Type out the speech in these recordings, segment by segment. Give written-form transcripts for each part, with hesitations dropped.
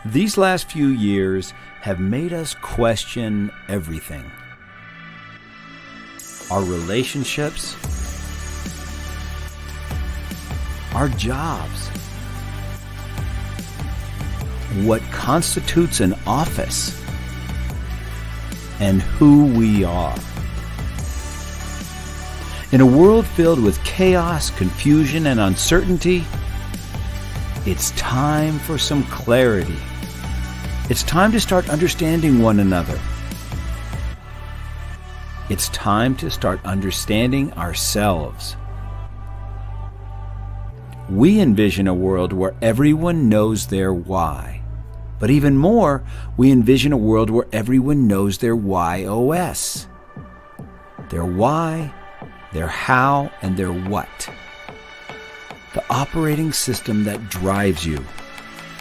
These last few years have made us question everything. Our relationships, our jobs, what constitutes an office, and who we are. In a world filled with chaos, confusion, and uncertainty, it's time for some clarity. It's time to start understanding one another. It's time to start understanding ourselves. We envision a world where everyone knows their why. But even more, we envision a world where everyone knows their WHY.os. Their why, their how, and their what. The operating system that drives you,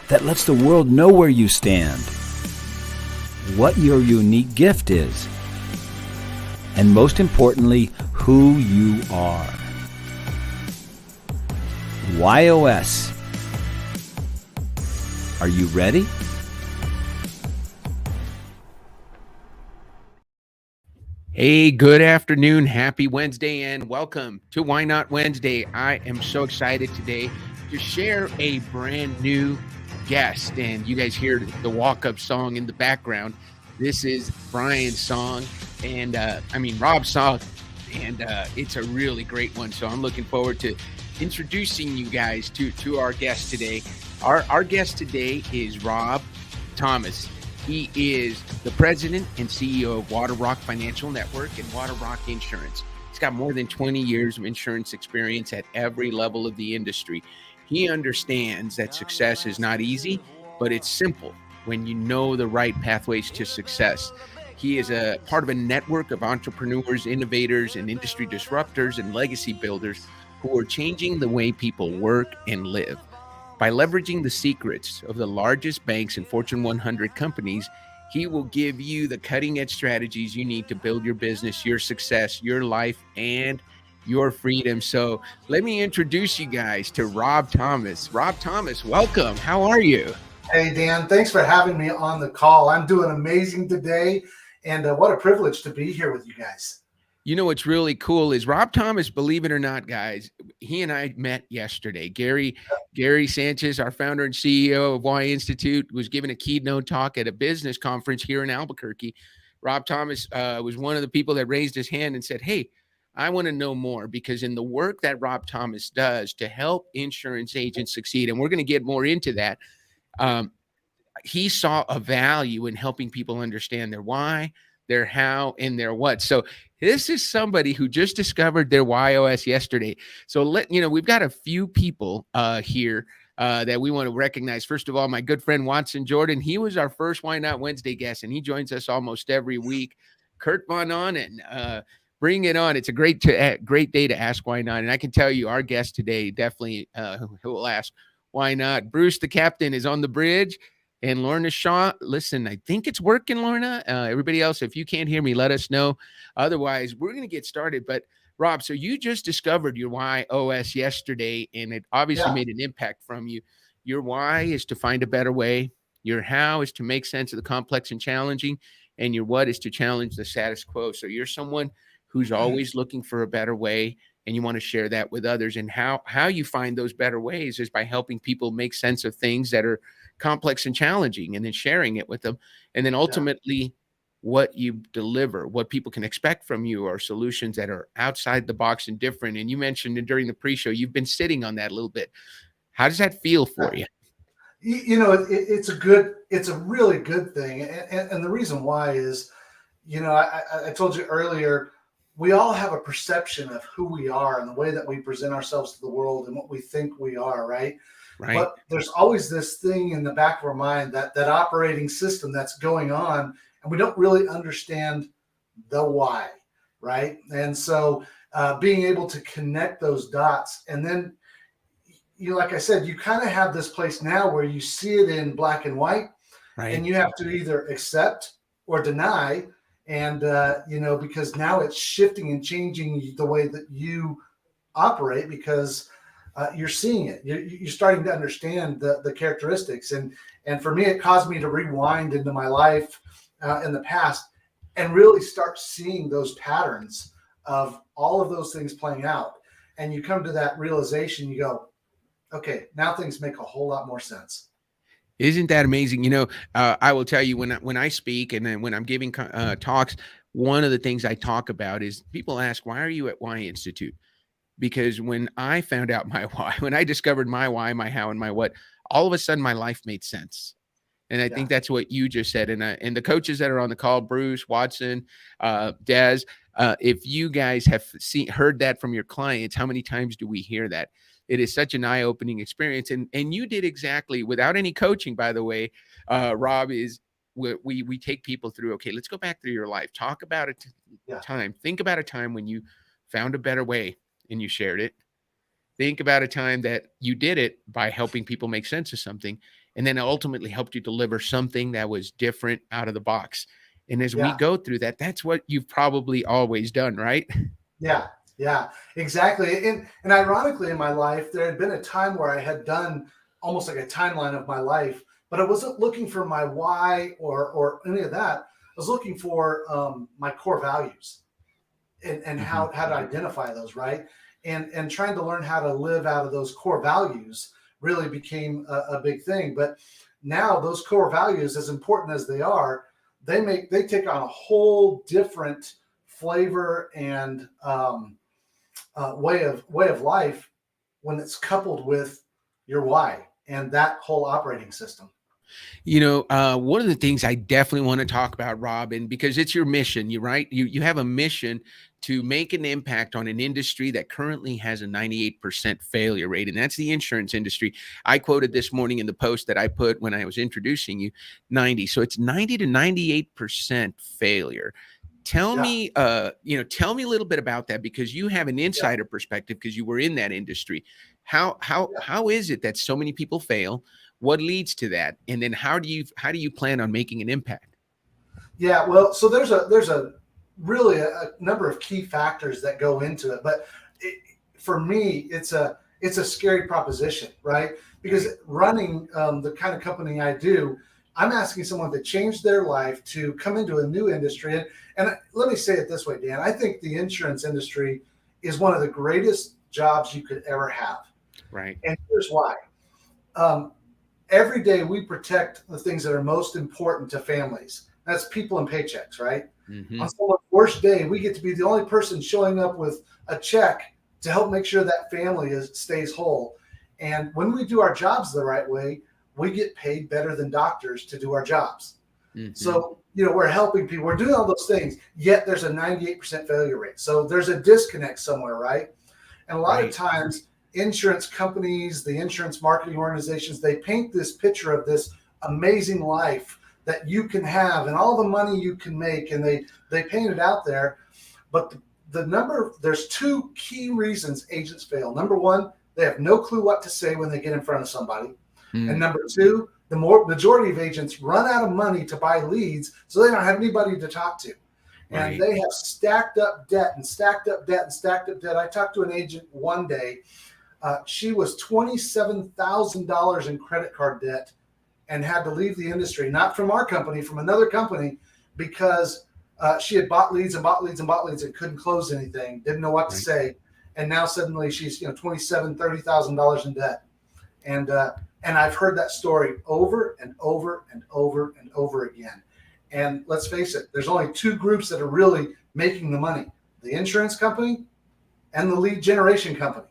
that lets the world know where you stand, what your unique gift is, and most importantly, who you are. WHY.os. Are you ready? Hey, good afternoon. Happy Wednesday and welcome to Why Not Wednesday. I am so excited today to share a brand new guest. And you guys hear the walk-up song in the background. This is Brian's song and Rob's song, and it's a really great one. So I'm looking forward to introducing you guys to our guest today. Our guest today is Rob Thomas. He is the president and CEO of Water Rock Financial Network and Water Rock Insurance. He's got more than 20 years of insurance experience at every level of the industry. He understands that success is not easy, but it's simple when you know the right pathways to success. He is a part of a network of entrepreneurs, innovators, and industry disruptors and legacy builders who are changing the way people work and live. By leveraging the secrets of the largest banks and Fortune 100 companies, he will give you the cutting-edge strategies you need to build your business, your success, your life, and your freedom. So let me introduce you guys to Rob Thomas. Rob Thomas, welcome. How are you? Hey, Dan, thanks for having me on the call. I'm doing amazing today, and what a privilege to be here with you guys. You know what's really cool is Rob Thomas, believe it or not, guys, he and I met yesterday. Gary Sanchez, our founder and CEO of Why Institute, was giving a keynote talk at a business conference here in Albuquerque. Rob Thomas was one of the people that raised his hand and said, hey, I want to know more, because in the work that Rob Thomas does to help insurance agents succeed, and we're going to get more into that, he saw a value in helping people understand their why, their how, and their what. So this is somebody who just discovered their WHY.os yesterday. So we've got a few people here that we want to recognize. First of all, my good friend Watson Jordan. He was our first Why Not Wednesday guest, and he joins us almost every week. Kurt Von Onen, bring it on. It's a great day to ask why not. And I can tell you, our guest today definitely will ask why not. Bruce, the captain, is on the bridge. And Lorna Shaw, listen, I think it's working, Lorna. Everybody else, if you can't hear me, let us know. Otherwise, we're going to get started. But Rob, so you just discovered your WHY.os yesterday, and it obviously made an impact from you. Your why is to find a better way. Your how is to make sense of the complex and challenging. And your what is to challenge the status quo. So you're someone who's always looking for a better way, and you want to share that with others. And how you find those better ways is by helping people make sense of things that are complex and challenging, and then sharing it with them. And then ultimately what you deliver, what people can expect from you, are solutions that are outside the box and different. And you mentioned during the pre-show, you've been sitting on that a little bit. How does that feel for you? It's a really good thing. And the reason why is, I told you earlier, we all have a perception of who we are and the way that we present ourselves to the world and what we think we are, right? Right. But there's always this thing in the back of our mind, that operating system that's going on, and we don't really understand the why, right? And so being able to connect those dots, and then, like I said, you kind of have this place now where you see it in black and white, right? And you have to either accept or deny, and because now it's shifting and changing the way that you operate, because you're seeing it. You're starting to understand the characteristics. And for me, it caused me to rewind into my life in the past and really start seeing those patterns of all of those things playing out. And you come to that realization, you go, okay, now things make a whole lot more sense. Isn't that amazing? I will tell you when I speak and then when I'm giving talks, one of the things I talk about is people ask, why are you at Why Institute? Because when I found out my why, when I discovered my why, my how, and my what, all of a sudden my life made sense. And I think that's what you just said. And the coaches that are on the call, Bruce, Watson, Des, if you guys have heard that from your clients, how many times do we hear that? It is such an eye-opening experience. And you did exactly, without any coaching, by the way, Rob, is we take people through, okay, let's go back through your life. Talk about time. Think about a time when you found a better way and you shared it. Think about a time that you did it by helping people make sense of something, and then it ultimately helped you deliver something that was different out of the box. And as we go through that, that's what you've probably always done, right? Yeah, exactly. And ironically, in my life, there had been a time where I had done almost like a timeline of my life, but I wasn't looking for my why or any of that. I was looking for my core values and how to identify those, right? And trying to learn how to live out of those core values really became a big thing. But now those core values, as important as they are, they take on a whole different flavor and way of life when it's coupled with your why and that whole operating system. One of the things I definitely want to talk about, Rob, and because it's your mission, you have a mission to make an impact on an industry that currently has a 98% failure rate, and that's the insurance industry. I quoted this morning in the post that I put when I was introducing you, 90. So it's 90 to 98% failure. Tell me a little bit about that, because you have an insider perspective because you were in that industry. How is it that so many people fail? What leads to that? And then how do you plan on making an impact? Yeah, well, so there's a really a number of key factors that go into it, but for me, it's a scary proposition, right? Because running the kind of company I do, I'm asking someone to change their life to come into a new industry. And let me say it this way, Dan, I think the insurance industry is one of the greatest jobs you could ever have. Right. And here's why. Every day we protect the things that are most important to families. That's people and paychecks, right? Mm-hmm. On someone's worst day, we get to be the only person showing up with a check to help make sure that family stays whole. And when we do our jobs the right way, we get paid better than doctors to do our jobs. Mm-hmm. So, we're helping people. We're doing all those things, yet there's a 98% failure rate. So there's a disconnect somewhere, right? And a lot of times, insurance companies, the insurance marketing organizations, they paint this picture of this amazing life that you can have and all the money you can make, and they paint it out there. But there's two key reasons agents fail. Number one, they have no clue what to say when they get in front of somebody. And number two, the majority of agents run out of money to buy leads, so they don't have anybody to talk to. And they have stacked up debt and stacked up debt and stacked up debt. I talked to an agent one day. She was $27,000 in credit card debt and had to leave the industry, not from our company, from another company, because she had bought leads and bought leads and bought leads and couldn't close anything, didn't know what to say. And now suddenly she's $27,000, $30,000 in debt. And I've heard that story over and over and over and over again. And let's face it, there's only two groups that are really making the money: the insurance company and the lead generation company.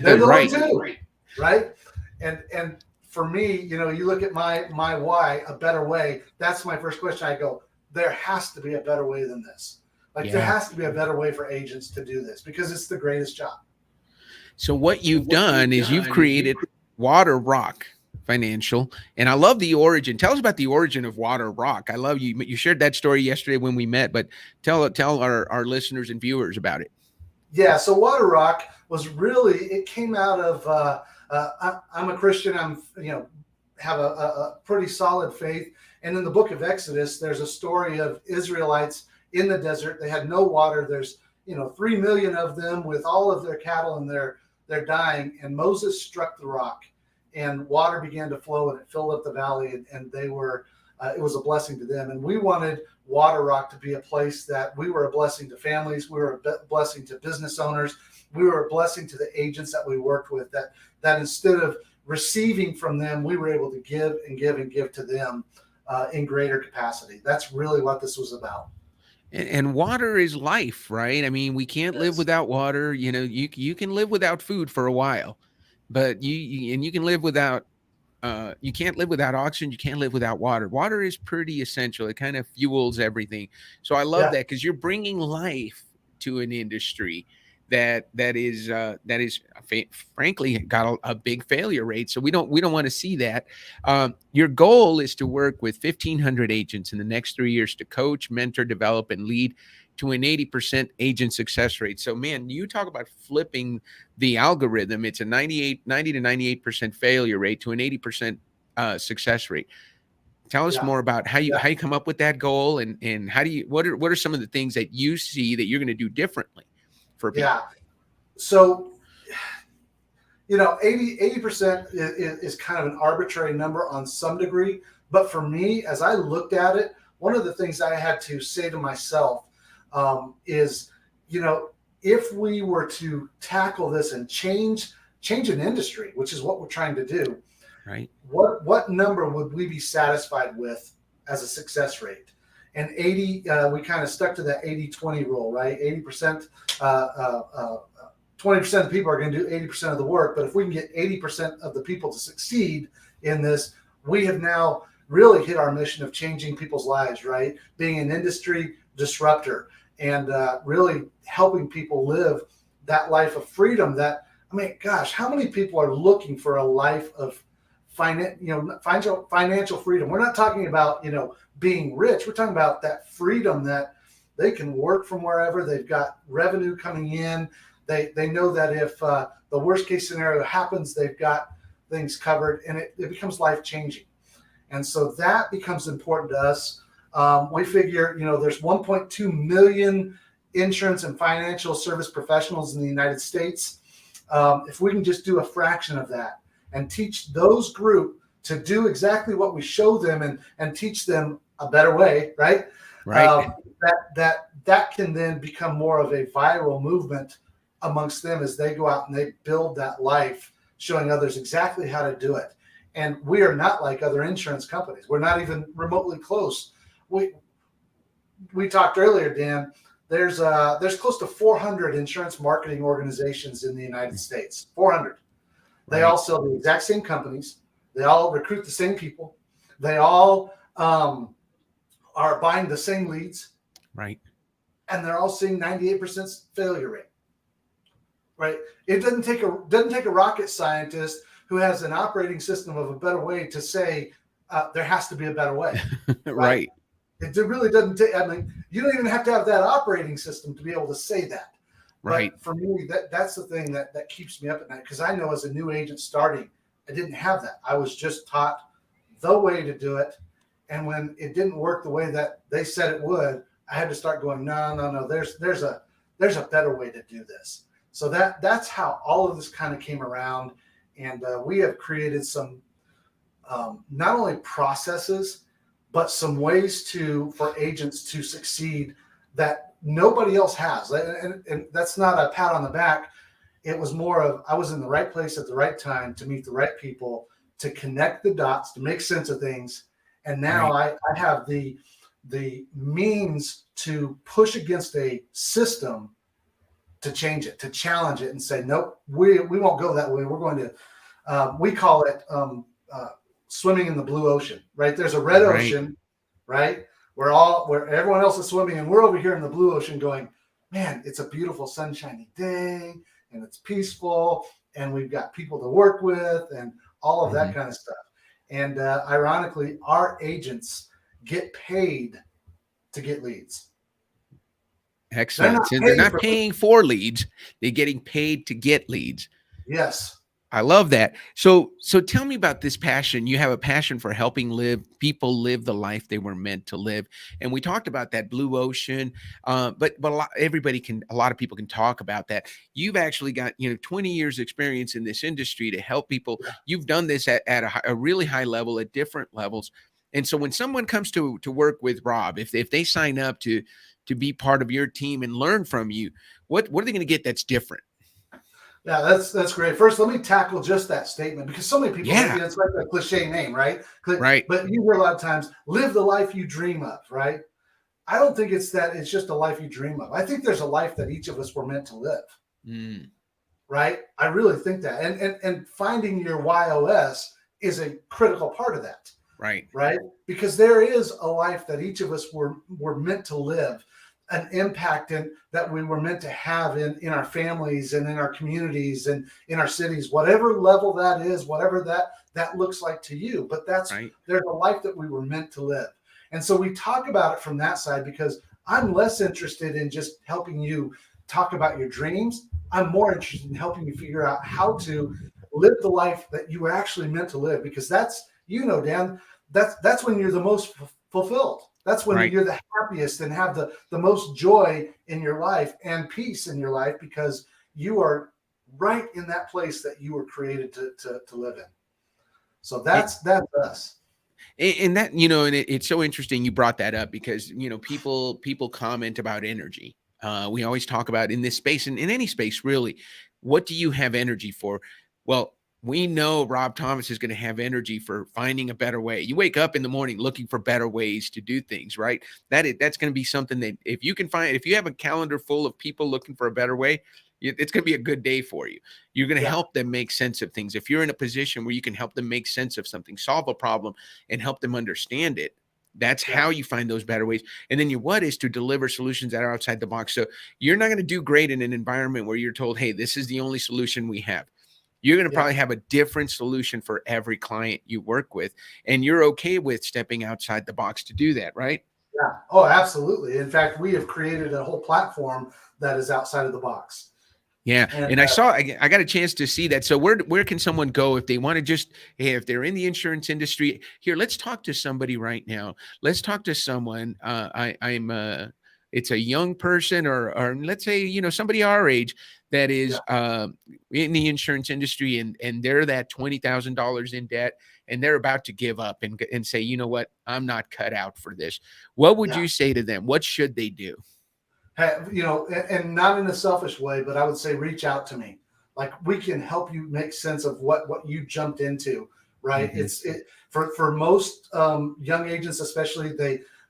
They're the only two, right? And for me, you look at my why, a better way. That's my first question. I go, there has to be a better way than this. There has to be a better way for agents to do this, because it's the greatest job. So what you've done is you've created Water Rock Financial, and I love the origin. Tell us about the origin of Water Rock. I love you shared that story yesterday when we met, but tell our listeners and viewers about it. Yeah, so Water Rock it came out of I'm a Christian. Have a pretty solid faith, and in the book of Exodus, there's a story of Israelites in the desert. They had no water. There's 3 million of them with all of their cattle and their they're dying. And Moses struck the rock, and water began to flow, and it filled up the valley, and they were, it was a blessing to them. And we wanted Water Rock to be a place that we were a blessing to families. We were a blessing to business owners. We were a blessing to the agents that we worked with, that instead of receiving from them, we were able to give and give and give to them in greater capacity. That's really what this was about. And water is life, right? I mean, we can't live without water. You know, you can live without food for a while, but you can live without you can't live without oxygen. You can't live without water. Water is pretty essential. It kind of fuels everything. So I love that, because you're bringing life to an industry that is frankly got a big failure rate. So we don't want to see that. Your goal is to work with 1,500 agents in the next 3 years to coach, mentor, develop, and lead to an 80% agent success rate. So, man, you talk about flipping the algorithm. It's a 90 to 98% failure rate to an 80% success rate. Tell us more about how you come up with that goal, and how do you, what are some of the things that you see that you're going to do differently for people? Yeah. So, 80% is kind of an arbitrary number on some degree. But for me, as I looked at it, one of the things I had to say to myself is, if we were to tackle this and change an industry, which is what we're trying to do, right? What number would we be satisfied with as a success rate? And 80, we kind of stuck to that 80-20 rule, right? 80%, 20% of the people are going to do 80% of the work. But if we can get 80% of the people to succeed in this, we have now really hit our mission of changing people's lives, right? Being an industry disruptor and really helping people live that life of freedom. Gosh, how many people are looking for a life of financial freedom? We're not talking about, being rich. We're talking about that freedom that they can work from wherever. They've got revenue coming in. They know that if the worst case scenario happens, they've got things covered, and it becomes life changing. And so that becomes important to us. We figure, there's 1.2 million insurance and financial service professionals in the United States. If we can just do a fraction of that and teach those group to do exactly what we show them, and teach them a better way, right? Right. That can then become more of a viral movement amongst them as they go out and they build that life, showing others exactly how to do it. And we are not like other insurance companies. We're not even remotely close. We talked earlier, Dan, there's close to 400 insurance marketing organizations in the United States. 400. They all sell the exact same companies. They all recruit the same people. They all are buying the same leads. Right. And they're all seeing 98% failure rate. Right. It doesn't take a rocket scientist who has an operating system of a better way to say there has to be a better way. Right. It really doesn't take. You don't even have to have that operating system to be able to say that. Right. But for me, that's the thing that keeps me up at night, because I know as a new agent starting, I didn't have that. I was just taught the way to do it, and when it didn't work the way that they said it would, I had to start going, no. There's a better way to do this. So that's how all of this kind of came around, and we have created some not only processes, but some ways for agents to succeed that nobody else has. And that's not a pat on the back. It was more of, I was in the right place at the right time to meet the right people, to connect the dots, to make sense of things. And now I have the means to push against a system, to change it, to challenge it, and say, nope, we won't go that way. We're going to, we call it swimming in the blue ocean, right? There's a red ocean, right? Where everyone else is swimming, and we're over here in the blue ocean going, man, it's a beautiful sunshiny day, and it's peaceful, and we've got people to work with, and all of that kind of stuff. And ironically, our agents get paid to get leads. Excellent. They're not paying for leads. They're getting paid to get leads. Yes. I love that. So tell me about this passion. You have a passion for helping people live the life they were meant to live. And we talked about that blue ocean. But a lot of people can talk about that. You've actually got, 20 years experience in this industry to help people. You've done this at a really high level, at different levels. And so when someone comes to work with Rob, if they sign up to be part of your team and learn from you, what are they going to get that's different? Yeah, that's great. First, let me tackle just that statement because so many people, Yeah. it's like a cliche name, right? Right. But you hear a lot of times, live the life you dream of, right? I don't think it's that it's just a life you dream of. I think there's a life that each of us were meant to live, Mm, right? I really think that. And finding your YOS is a critical part of that, right. right? Because there is a life that each of us were meant to live, an impact that we were meant to have in our families and in our communities and in our cities, whatever level that is, whatever that looks like to you. But Right. there's a life that we were meant to live. And so we talk about it from that side because I'm less interested in just helping you talk about your dreams. I'm more interested in helping you figure out how to live the life that you were actually meant to live, because that's, Dan, that's when you're the most fulfilled. That's when Right. you're the happiest and have the most joy in your life and peace in your life, because you are right in that place that you were created to live in. So that's us. And that, and it's so interesting you brought that up because, people comment about energy. We always talk about in this space and in any space, really, what do you have energy for? Well, we know Rob Thomas is going to have energy for finding a better way. You wake up in the morning looking for better ways to do things, right? That's going to be something that if you have a calendar full of people looking for a better way, it's going to be a good day for you. You're going to Yeah. help them make sense of things. If you're in a position where you can help them make sense of something, solve a problem, and help them understand it, that's how you find those better ways. And then your what is to deliver solutions that are outside the box. So you're not going to do great in an environment where you're told, hey, this is the only solution we have. You're going to probably have a different solution for every client you work with. And you're okay with stepping outside the box to do that, right? Yeah. Oh, absolutely. In fact, we have created a whole platform that is outside of the box. Yeah. And And I got a chance to see that. So where can someone go if they want to just, hey, if they're in the insurance industry here, let's talk to somebody right now. Let's talk to someone. It's a young person or let's say, somebody our age that is in the insurance industry and they're that $20,000 in debt and they're about to give up and say, you know what, I'm not cut out for this. What would you say to them? What should they do? And not in a selfish way, but I would say reach out to me. Like, we can help you make sense of what you jumped into, right? Mhm. For most young agents, especially,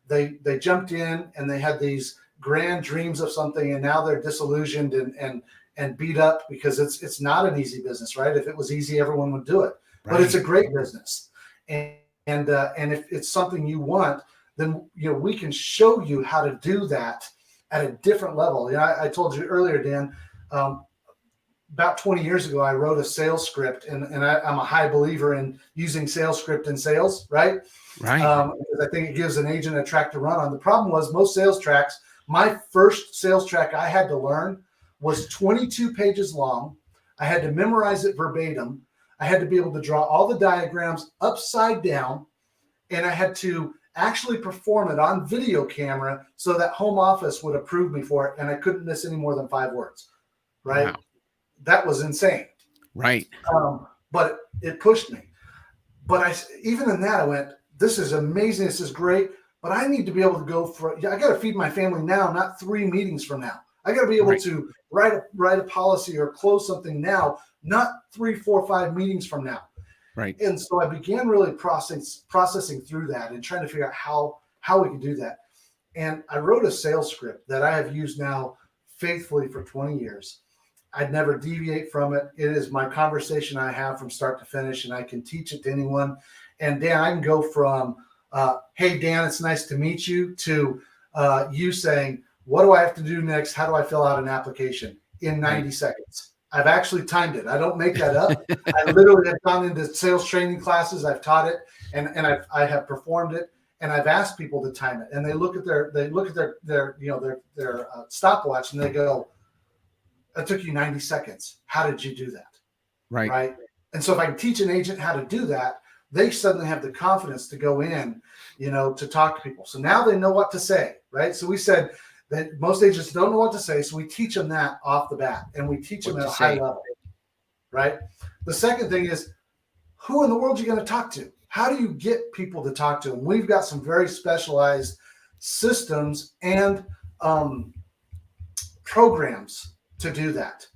they jumped in and they had these grand dreams of something, and now they're disillusioned and beat up because it's not an easy business, right? If it was easy, everyone would do it, but it's a great business, and if it's something you want, then we can show you how to do that at a different level. I told you earlier, Dan, about 20 years ago, I wrote a sales script, and I'm a high believer in using sales script in sales, right? Right. Because I think it gives an agent a track to run on. The problem was most sales tracks, my first sales track I had to learn was 22 pages long. I had to memorize it verbatim. I had to be able to draw all the diagrams upside down, and I had to actually perform it on video camera so that home office would approve me for it, and I couldn't miss any more than 5 words, right? Wow. That was insane. Right. But it pushed me. But even in that, I went, this is amazing. This is great. But I need to be able to go I got to feed my family now, not 3 meetings from now. I got to be able to write a policy or close something now, not 3, 4, 5 meetings from now. Right. And so I began really processing through that and trying to figure out how we could do that. And I wrote a sales script that I have used now faithfully for 20 years. I'd never deviate from it. It is my conversation I have from start to finish, and I can teach it to anyone. And Dan, I can go from, hey, Dan, it's nice to meet you, to you saying, what do I have to do next? How do I fill out an application in 90 seconds? I've actually timed it. I don't make that up. I literally have gone into sales training classes. I've taught it, and I have performed it, and I've asked people to time it. And they look at their stopwatch, and they go, "It took you 90 seconds. How did you do that?" Right. And so if I can teach an agent how to do that, they suddenly have the confidence to go in, to talk to people. So now they know what to say, right? So we said that most agents don't know what to say. So we teach them that off the bat, and we teach them at a high level, right? The second thing is, who in the world are you going to talk to? How do you get people to talk to them? We've got some very specialized systems and programs to do that.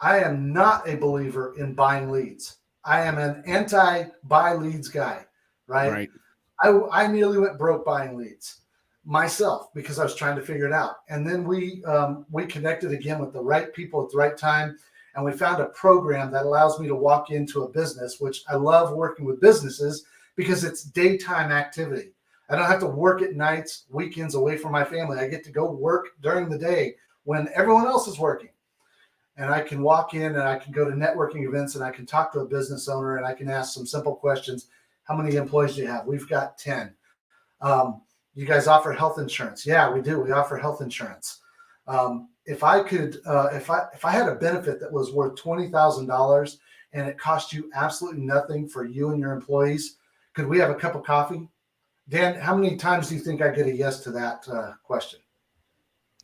I am not a believer in buying leads. I am an anti-buy leads guy, right? I nearly went broke buying leads myself because I was trying to figure it out. And then we connected again with the right people at the right time. And we found a program that allows me to walk into a business, which I love working with businesses because it's daytime activity. I don't have to work at nights, weekends away from my family. I get to go work during the day when everyone else is working. And I can walk in and I can go to networking events and I can talk to a business owner and I can ask some simple questions. How many employees do you have? We've got 10. You guys offer health insurance? Yeah, we do. We offer health insurance. If I had a benefit that was worth $20,000 and it cost you absolutely nothing for you and your employees, could we have a cup of coffee? Dan, how many times do you think I get a yes to that question?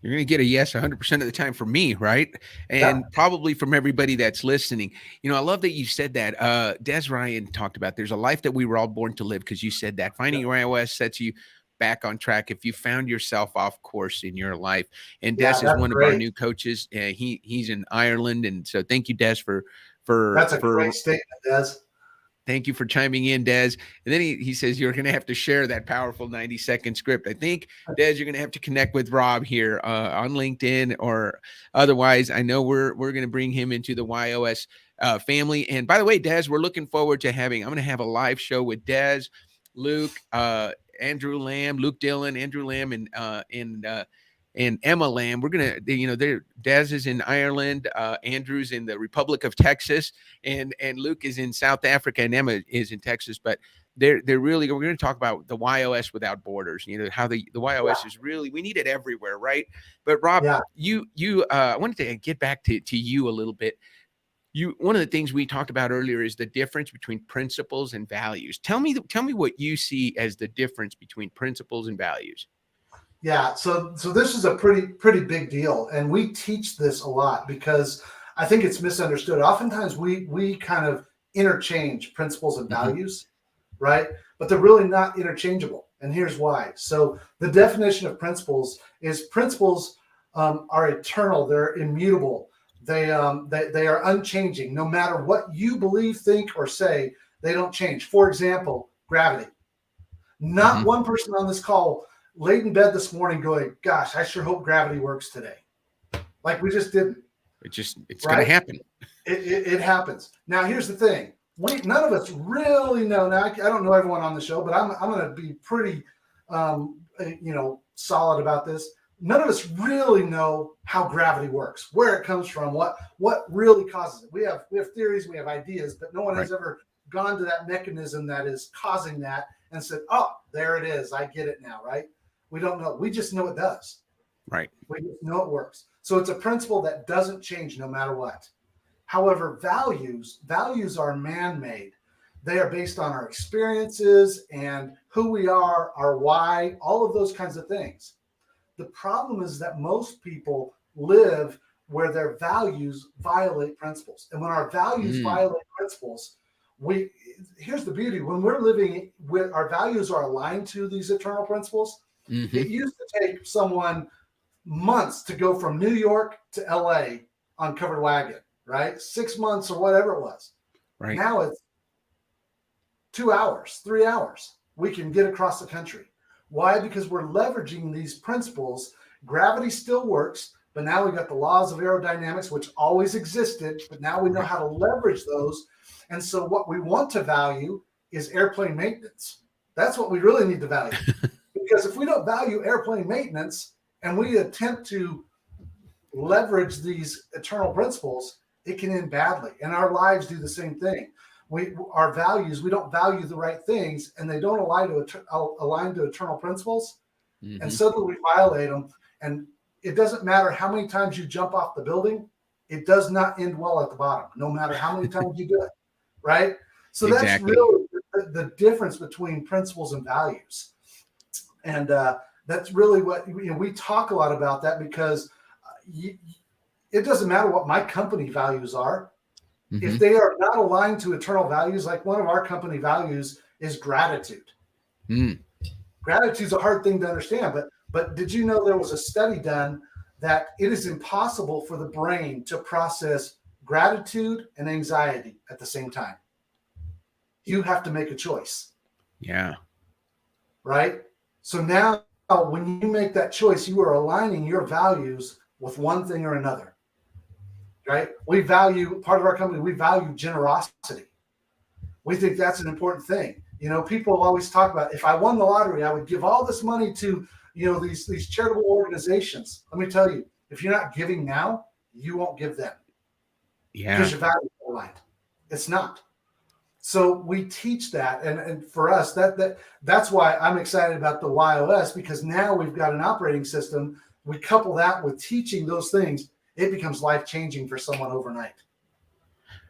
You're going to get a yes 100% of the time from me, right? And probably from everybody that's listening. I love that you said that. Des Ryan talked about there's a life that we were all born to live, because you said that finding your WHY.os sets you back on track if you found yourself off course in your life. And Des is one of our new coaches. He's in Ireland, and so thank you, Des, for that's a great statement, Des. Thank you for chiming in, Des. And then he says you're going to have to share that powerful 90-second script. I think, Des, you're going to have to connect with Rob here on LinkedIn or otherwise. I know we're going to bring him into the WHY.os family. And by the way, Des, we're looking forward to I'm going to have a live show with Des, Luke, Andrew Lamb, Luke Dillon, Andrew Lamb, and Emma Lamb. We're going to, Des is in Ireland, Andrew's in the Republic of Texas, and Luke is in South Africa, and Emma is in Texas. But we're going to talk about the WHY.os without borders, how the WHY.os is really, we need it everywhere, right? But Rob, I wanted to get back to you a little bit. One of the things we talked about earlier is the difference between principles and values. Tell me what you see as the difference between principles and values. Yeah, so this is a pretty big deal, and we teach this a lot because I think it's misunderstood. Oftentimes we kind of interchange principles and values, right? But they're really not interchangeable, and here's why. So the definition of principles is principles are eternal, they're immutable, they are unchanging. No matter what you believe, think, or say, they don't change. For example, gravity. Not one person on this call laid in bed this morning going, gosh, I sure hope gravity works today. Like we just didn't. It's going to happen. It happens. Now, here's the thing. None of us really know. Now, I don't know everyone on the show, but I'm going to be pretty, solid about this. None of us really know how gravity works, where it comes from, what really causes it. We have theories, we have ideas, but no one has ever gone to that mechanism that is causing that and said, oh, there it is. I get it now, right? We don't know. We just know it does. Right. We just know it works. So it's a principle that doesn't change no matter what. However, values are man-made. They are based on our experiences and who we are, our why, all of those kinds of things. The problem is that most people live where their values violate principles. And when our values violate principles, here's the beauty. When we're living with our values are aligned to these eternal principles, it used to take someone months to go from New York to LA on covered wagon, right? 6 months or whatever it was. Right. Now it's 2 hours, 3 hours. We can get across the country. Why? Because we're leveraging these principles. Gravity still works, but now we've got the laws of aerodynamics, which always existed, but now we know how to leverage those. And so what we want to value is airplane maintenance. That's what we really need to value. Because if we don't value airplane maintenance and we attempt to leverage these eternal principles, it can end badly. And our lives do the same thing. Our values, we don't value the right things, and they don't align to eternal principles. And suddenly we violate them. And it doesn't matter how many times you jump off the building, it does not end well at the bottom, no matter how many times you do it. right? So that's Exactly. really the difference between principles and values. And that's really what, we talk a lot about that, because it doesn't matter what my company values are. If they are not aligned to eternal values, like one of our company values is gratitude. Mm. Gratitude is a hard thing to understand, but did you know there was a study done that it is impossible for the brain to process gratitude and anxiety at the same time? You have to make a choice. Yeah. Right? So now when you make that choice, you are aligning your values with one thing or another. Right? We value, part of our company, we value generosity. We think that's an important thing. People always talk about, if I won the lottery, I would give all this money to, these charitable organizations. Let me tell you, if you're not giving now, you won't give them, because Yeah. your values are aligned. It's not. So we teach that, and for us, that's why I'm excited about the WHY.os, because now we've got an operating system. We couple that with teaching those things, it becomes life-changing for someone overnight.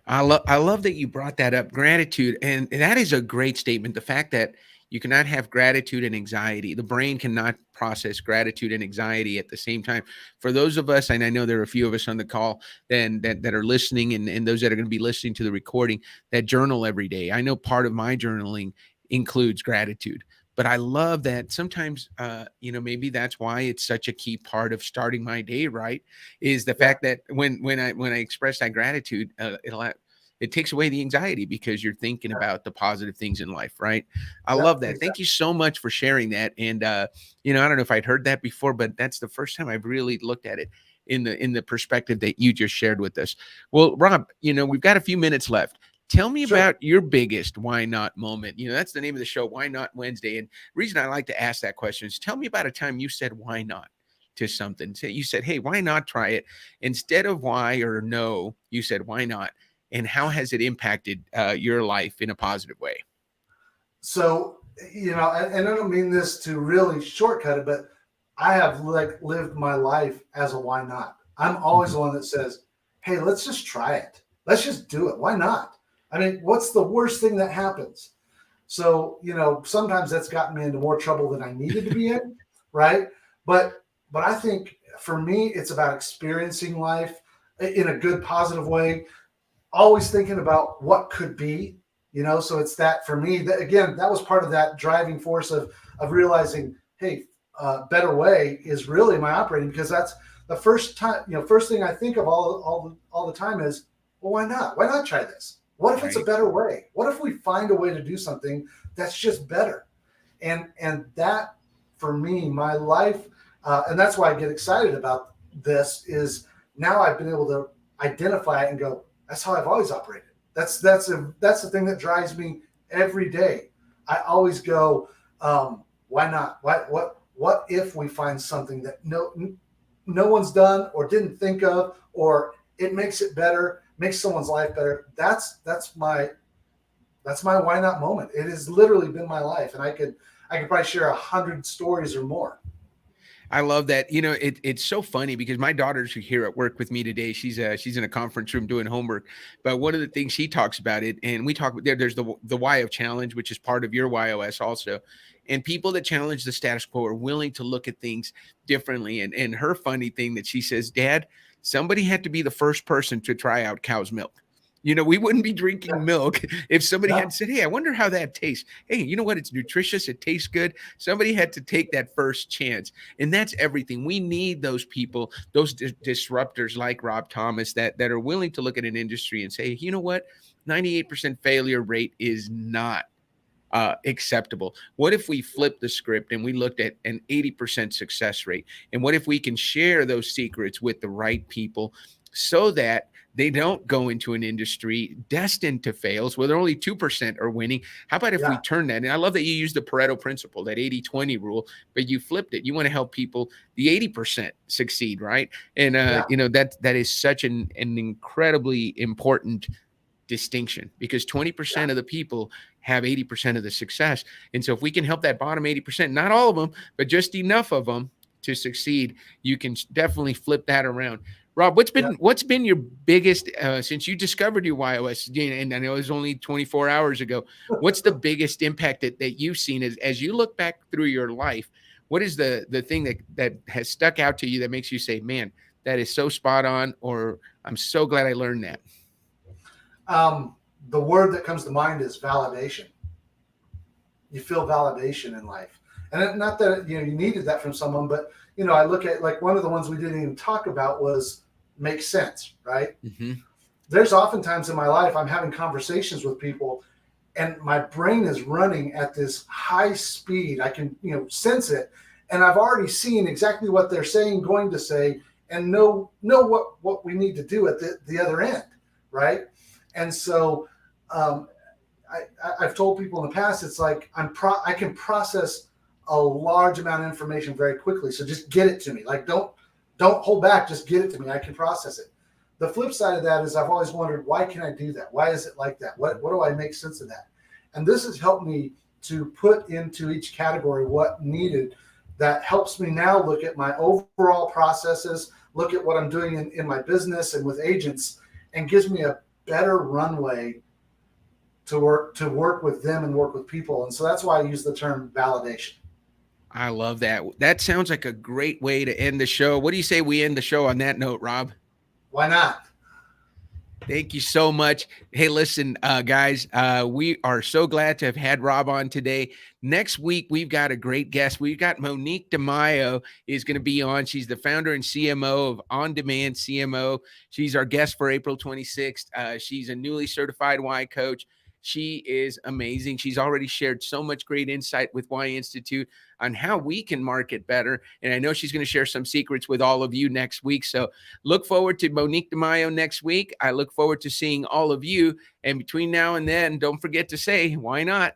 I love that you brought that up, gratitude, and that is a great statement. The fact that you cannot have gratitude and anxiety. The brain cannot process gratitude and anxiety at the same time. For those of us, and I know there are a few of us on the call that are listening, and those that are going to be listening to the recording, that journal every day. I know part of my journaling includes gratitude. But I love that sometimes, maybe that's why it's such a key part of starting my day. Right, is the Yeah, fact that when I express that gratitude, it takes away the anxiety, because you're thinking about the positive things in life. Right. I yeah, love that. Thank exactly. you so much for sharing that. And I don't know if I'd heard that before, but that's the first time I've really looked at it in the perspective that you just shared with us. Well, Rob, we've got a few minutes left. Tell me Sure. about your biggest why not moment. That's the name of the show, Why Not Wednesday. And the reason I like to ask that question is, tell me about a time you said why not to something. Say you said, hey, why not try it? Instead of why or no, you said why not? And how has it impacted your life in a positive way? So, and I don't mean this to really shortcut it, but I have lived my life as a why not. I'm always Mhm. the one that says, hey, let's just try it. Let's just do it. Why not? I mean, what's the worst thing that happens? So, sometimes that's gotten me into more trouble than I needed to be in, right? But I think for me, it's about experiencing life in a good, positive way, always thinking about what could be, so it's that for me, that again, that was part of that driving force of realizing, hey, better way is really my operating, because that's the first thing I think of all the time is, well, why not try this? What if it's a Right. better way? What if we find a way to do something that's just better? And that, for me, my life, and that's why I get excited about this, is now I've been able to identify it and go, that's how I've always operated. That's the thing that drives me every day. I always go, why not? What if we find something that no one's done or didn't think of, or it makes it better, makes someone's life better? That's my why not moment. It has literally been my life, and I could probably share 100 stories or more. I love that. It's so funny because my daughter's here at work with me today. She's in a conference room doing homework. But one of the things she talks about it, and we talk there's the why of challenge, which is part of your WHY.os also. And people that challenge the status quo are willing to look at things differently. And her funny thing that she says, Dad, somebody had to be the first person to try out cow's milk. We wouldn't be drinking Yeah, milk if somebody yeah, had said, hey, I wonder how that tastes. Hey, you know what? It's nutritious. It tastes good. Somebody had to take that first chance. And that's everything. We need those people, those disruptors like Rob Thomas that are willing to look at an industry and say, you know what? 98% failure rate is not acceptable. What if we flip the script and we looked at an 80% success rate? And what if we can share those secrets with the right people so that they don't go into an industry destined to fails where only 2% are winning? How about if we yeah, turn that? And I love that you use the Pareto principle, that 80-20 rule, but you flipped it. You want to help people, the 80% succeed, right? And yeah, that is such an incredibly important distinction, because yeah, 20% of the people have 80% of the success. And so if we can help that bottom 80%, not all of them, but just enough of them to succeed, you can definitely flip that around. Rob, what's been your biggest since you discovered your WHY.os, and I know it was only 24 hours ago. What's the biggest impact that you've seen as you look back through your life? What is the thing that has stuck out to you that makes you say, "Man, that is so spot on," or "I'm so glad I learned that"? The word that comes to mind is validation. You feel validation in life, and not that you needed that from someone, but I look at, like, one of the ones we didn't even talk about was make sense, right? Mm-hmm. There's oftentimes in my life I'm having conversations with people and my brain is running at this high speed. I can sense it, and I've already seen exactly what they're going to say, and know what we need to do at the other end, right? And so I've told people in the past, it's like I can process a large amount of information very quickly. So just get it to me. Like, don't hold back. Just get it to me. I can process it. The flip side of that is I've always wondered, why can I do that? Why is it like that? What do I make sense of that? And this has helped me to put into each category what needed. That helps me now look at my overall processes, look at what I'm doing in my business and with agents, and gives me a better runway to work with them and work with people. And so that's why I use the term validation. I love that. That sounds like a great way to end the show. What do you say we end the show on that note, Rob? Why not? Thank you so much. Hey, listen, guys, we are so glad to have had Rob on today. Next week, we've got a great guest. We've got Monique DeMaio is going to be on. She's the founder and CMO of On Demand CMO. She's our guest for April 26th. She's a newly certified WHY coach. She is amazing. She's already shared so much great insight with WHY Institute on how we can market better. And I know she's going to share some secrets with all of you next week. So look forward to Monique DeMaio next week. I look forward to seeing all of you. And between now and then, don't forget to say, why not?